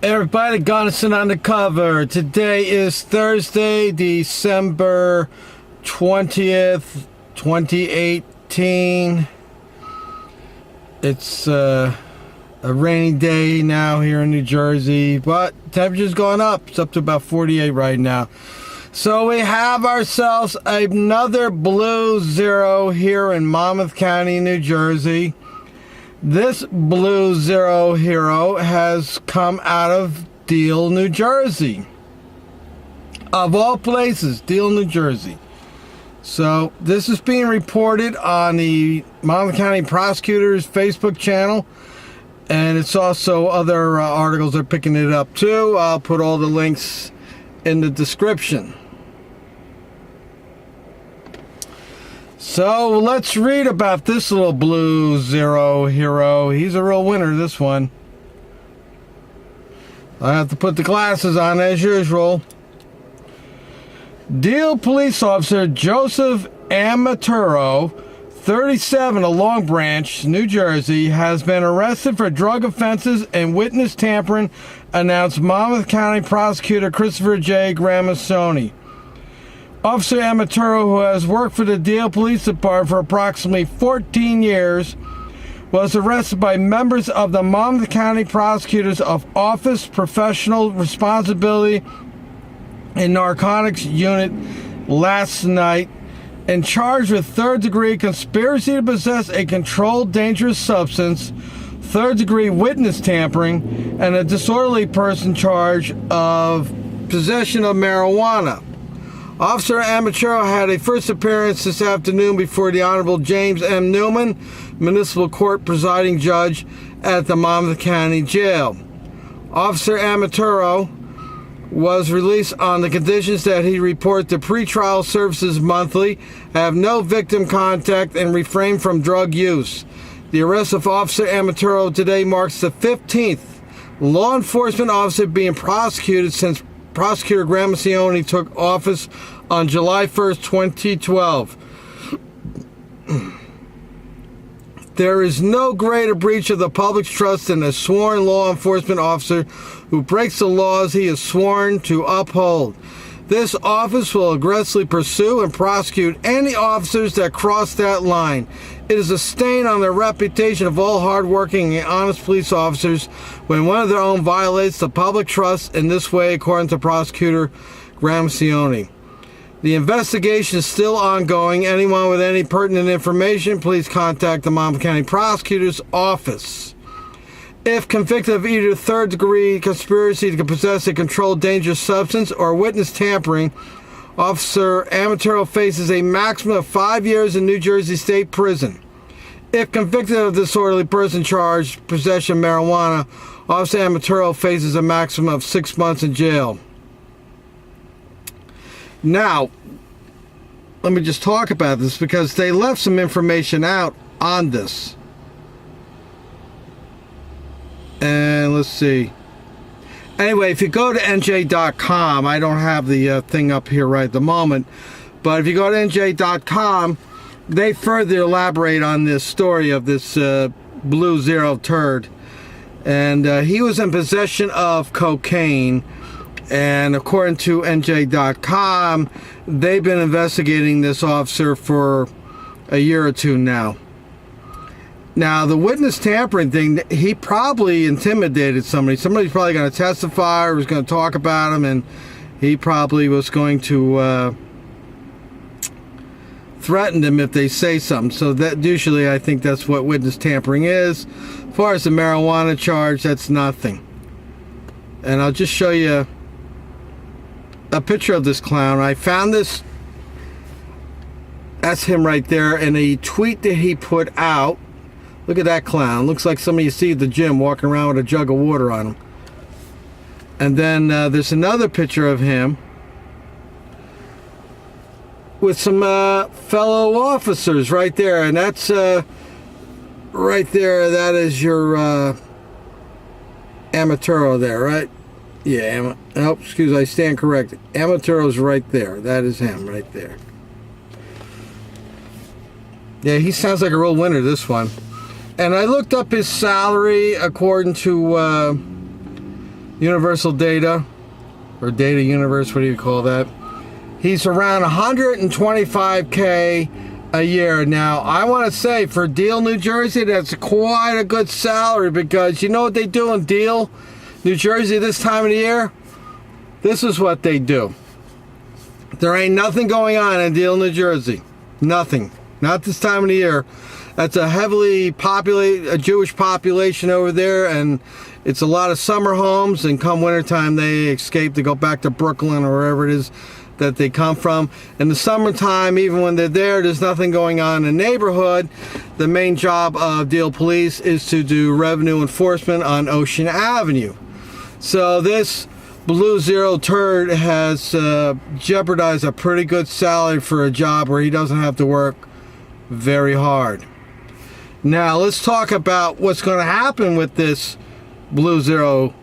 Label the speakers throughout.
Speaker 1: Everybody, Gunnison on the cover. Today is Thursday, December 20th, 2018. It's a rainy day now here in New Jersey, but temperature's going up. It's up to about 48 right now. So we have ourselves another blue zero here in Monmouth County, New Jersey. This blue zero hero has come out of Deal, New Jersey. Of all places, Deal, New Jersey. So this is being reported on the Monmouth County Prosecutor's Facebook channel. And it's also other articles are picking it up too. I'll put all the links in the description. So let's read about this little blue zero hero. He's a real winner, this one. I have to put the glasses on as usual. Deal police officer Joseph Ammaturo, 37 of Long Branch, New Jersey, has been arrested for drug offenses and witness tampering, announced Monmouth County Prosecutor Christopher J. Gramassoni. Officer Ammaturo, who has worked for the Deal Police Department for approximately 14 years, was arrested by members of the Monmouth County Prosecutors of Office Professional Responsibility and Narcotics Unit last night and charged with third-degree conspiracy to possess a controlled dangerous substance, third-degree witness tampering, and a disorderly person charge of possession of marijuana. Officer Ammaturo had a first appearance this afternoon before the Honorable James M. Newman, Municipal Court Presiding Judge at the Monmouth County Jail. Officer Ammaturo was released on the conditions that he report to pretrial services monthly, have no victim contact, and refrain from drug use. The arrest of Officer Ammaturo today marks the 15th law enforcement officer being prosecuted since Prosecutor Gramassoni took office on July 1st, 2012. There is no greater breach of the public's trust than a sworn law enforcement officer who breaks the laws he is sworn to uphold. This office will aggressively pursue and prosecute any officers that cross that line. It is a stain on the reputation of all hardworking and honest police officers when one of their own violates the public trust in this way, according to Prosecutor Gramassoni. The investigation is still ongoing. Anyone with any pertinent information, please contact the Monmouth County Prosecutor's Office. If convicted of either third-degree conspiracy to possess a controlled dangerous substance or witness tampering, Officer Ammaturo faces a maximum of 5 years in New Jersey State Prison. If convicted of disorderly person charge, possession of marijuana, Officer Ammaturo faces a maximum of 6 months in jail. Now, let me just talk about this because they left some information out on this. And let's see. Anyway, if you go to NJ.com, I don't have the thing up here right at the moment, but if you go to NJ.com, they further elaborate on this story of this blue zero turd. And he was in possession of cocaine. And according to NJ.com, they've been investigating this officer for a year or two now. Now, the witness tampering thing, he probably intimidated somebody. Somebody's probably going to testify or was going to talk about him, and he probably was going to threaten them if they say something. So that usually, I think that's what witness tampering is. As far as the marijuana charge, that's nothing. And I'll just show you a picture of this clown. I found this. That's him right there. And a tweet that he put out. Look at that clown. Looks like somebody you see at the gym walking around with a jug of water on him. And then there's another picture of him with some fellow officers right there. And that's right there. That is your Ammaturo there, right? Yeah, oh, excuse me, I stand corrected. Ammaturo's right there. That is him right there. Yeah, he sounds like a real winner, this one. And I looked up his salary according to Universal Data, or Data Universe, what do you call that? He's around 125K a year. Now, I want to say for Deal, New Jersey, that's quite a good salary, because you know what they do in Deal, New Jersey this time of the year? This is what they do. There ain't nothing going on in Deal, New Jersey. Nothing. Not this time of the year. That's a heavily populated, a Jewish population over there, and it's a lot of summer homes, and come wintertime they escape to go back to Brooklyn or wherever it is that they come from. In the summertime, even when they're there, there's nothing going on in the neighborhood. The main job of Deal Police is to do revenue enforcement on Ocean Avenue. So this Blue Zero turd has jeopardized a pretty good salary for a job where he doesn't have to work very hard. Now let's talk about what's going to happen with this Blue Zero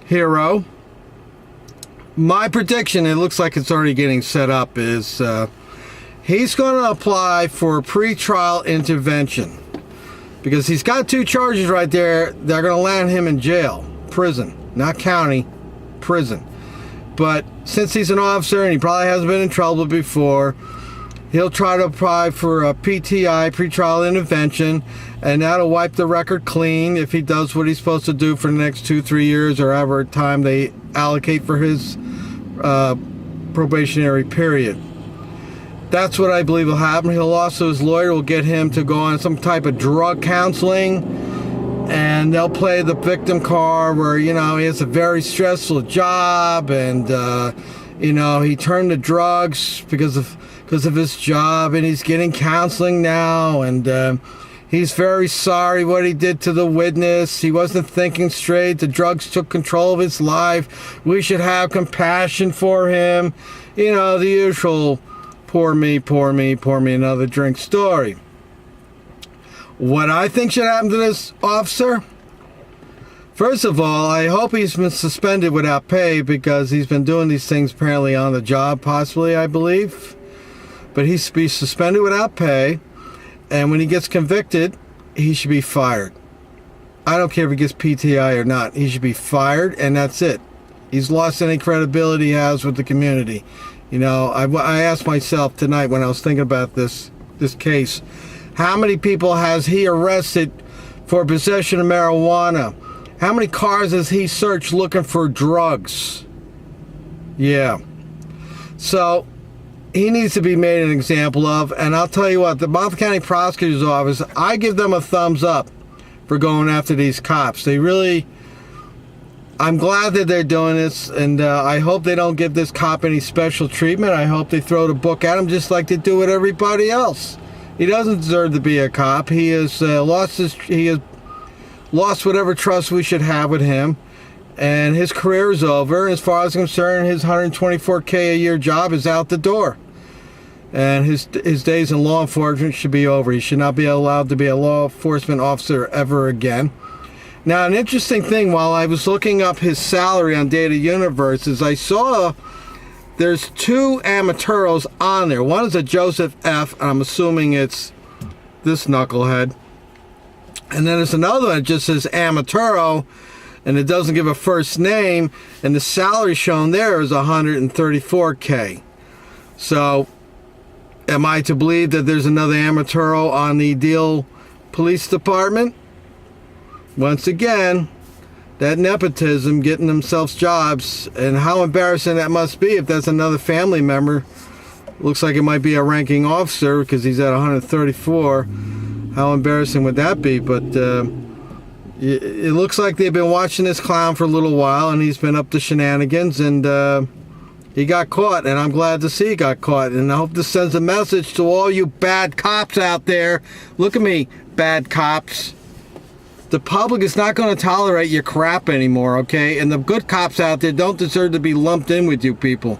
Speaker 1: hero. My prediction, it looks like it's already getting set up, is he's going to apply for pretrial intervention, because he's got 2 charges right there that are going to land him in jail, prison, not county, prison. But since he's an officer and he probably hasn't been in trouble before, he'll try to apply for a PTI, pretrial intervention, and that'll wipe the record clean if he does what he's supposed to do for the next 2-3 years, or however time they allocate for his probationary period. That's what I believe will happen. He'll also, his lawyer will get him to go on some type of drug counseling, and they'll play the victim card where, you know, he has a very stressful job, and you know, he turned to drugs because of his job, and he's getting counseling now, and he's very sorry what he did to the witness. He wasn't thinking straight. The drugs took control of his life. We should have compassion for him. You know, the usual pour me, another drink story. What I think should happen to this officer? First of all, I hope he's been suspended without pay, because he's been doing these things apparently on the job, possibly, I believe. But he should be suspended without pay, and when he gets convicted, he should be fired. I don't care if he gets PTI or not. He should be fired, and that's it. He's lost any credibility he has with the community. You know, I asked myself tonight when I was thinking about this case, how many people has he arrested for possession of marijuana? How many cars has he searched looking for drugs? Yeah. So he needs to be made an example of, and I'll tell you what, the Monmouth County Prosecutor's Office, I give them a thumbs up for going after these cops. They really, I'm glad that they're doing this, and I hope they don't give this cop any special treatment. I hope they throw the book at him just like they do with everybody else. He doesn't deserve to be a cop. He has lost whatever trust we should have with him, and his career is over. As far as I'm concerned, his $124K a year job is out the door, and his days in law enforcement should be over. He should not be allowed to be a law enforcement officer ever again. Now, an interesting thing, while I was looking up his salary on Data Universe, is I saw there's 2 Ammaturos on there. One is a Joseph F., and I'm assuming it's this knucklehead. And then there's another one that just says Ammaturo, and it doesn't give a first name, and the salary shown there is $134K. So, am I to believe that there's another Ammaturo on the Deal Police Department? Once again, that nepotism, getting themselves jobs, and how embarrassing that must be if that's another family member. Looks like it might be a ranking officer because he's at 134. How embarrassing would that be? But it looks like they've been watching this clown for a little while, and he's been up to shenanigans, and he got caught, and I'm glad to see he got caught. And I hope this sends a message to all you bad cops out there. Look at me, bad cops. The public is not going to tolerate your crap anymore, okay? And the good cops out there don't deserve to be lumped in with you people.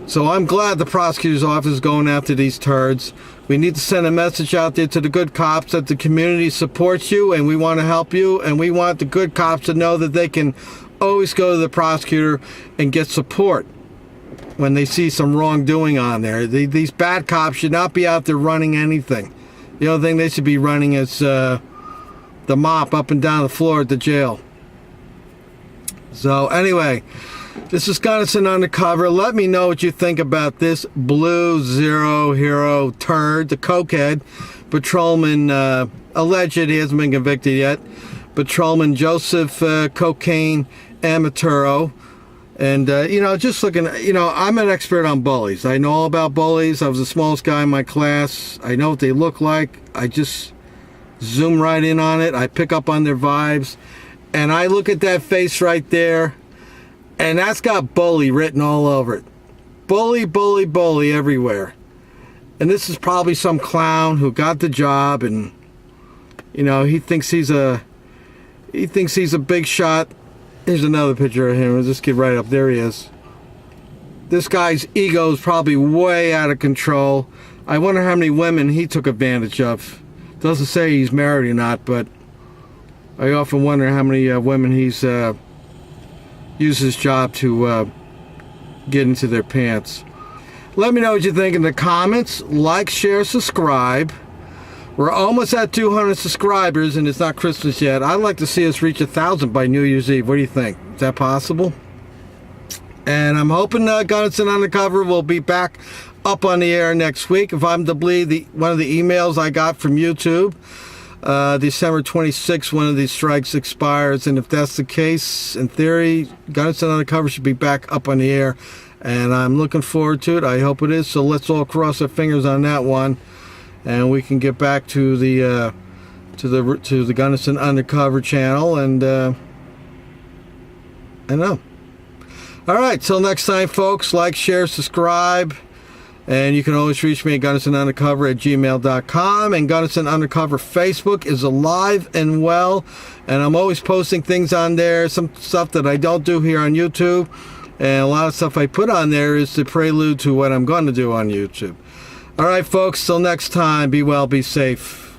Speaker 1: So I'm glad the prosecutor's office is going after these turds. We need to send a message out there to the good cops that the community supports you, and we want to help you, and we want the good cops to know that they can always go to the prosecutor and get support when they see some wrongdoing on there. These bad cops should not be out there running anything. The only thing they should be running is the mop up and down the floor at the jail. So anyway, this is Gunnison Undercover. Let me know what you think about this Blue Zero hero turd, the cokehead patrolman, alleged, he hasn't been convicted yet, patrolman Joseph Cocaine Ammaturo. And, just looking, I'm an expert on bullies. I know all about bullies. I was the smallest guy in my class. I know what they look like. I just zoom right in on it. I pick up on their vibes. And I look at that face right there, and that's got bully written all over it. Bully, bully, bully everywhere. And this is probably some clown who got the job, and, he thinks he's a big shot. Here's another picture of him. Let's just get right up. There he is. This guy's ego is probably way out of control. I wonder how many women he took advantage of. Doesn't say he's married or not, but I often wonder how many women he's used his job to get into their pants. Let me know what you think in the comments. Like, share, subscribe. We're almost at 200 subscribers, and it's not Christmas yet. I'd like to see us reach 1,000 by New Year's Eve. What do you think? Is that possible? And I'm hoping Gunnison Undercover will be back up on the air next week. If I'm to believe one of the emails I got from YouTube, December 26th, one of these strikes expires. And if that's the case, in theory, Gunnison Undercover should be back up on the air. And I'm looking forward to it. I hope it is. So let's all cross our fingers on that one, and we can get back to the Gunnison Undercover channel. And I know. All right. Till next time, folks. Like, share, subscribe. And you can always reach me at GunnisonUndercover@gmail.com. And Gunnison Undercover Facebook is alive and well. And I'm always posting things on there, some stuff that I don't do here on YouTube. And a lot of stuff I put on there is the prelude to what I'm going to do on YouTube. All right, folks, till next time, be well, be safe.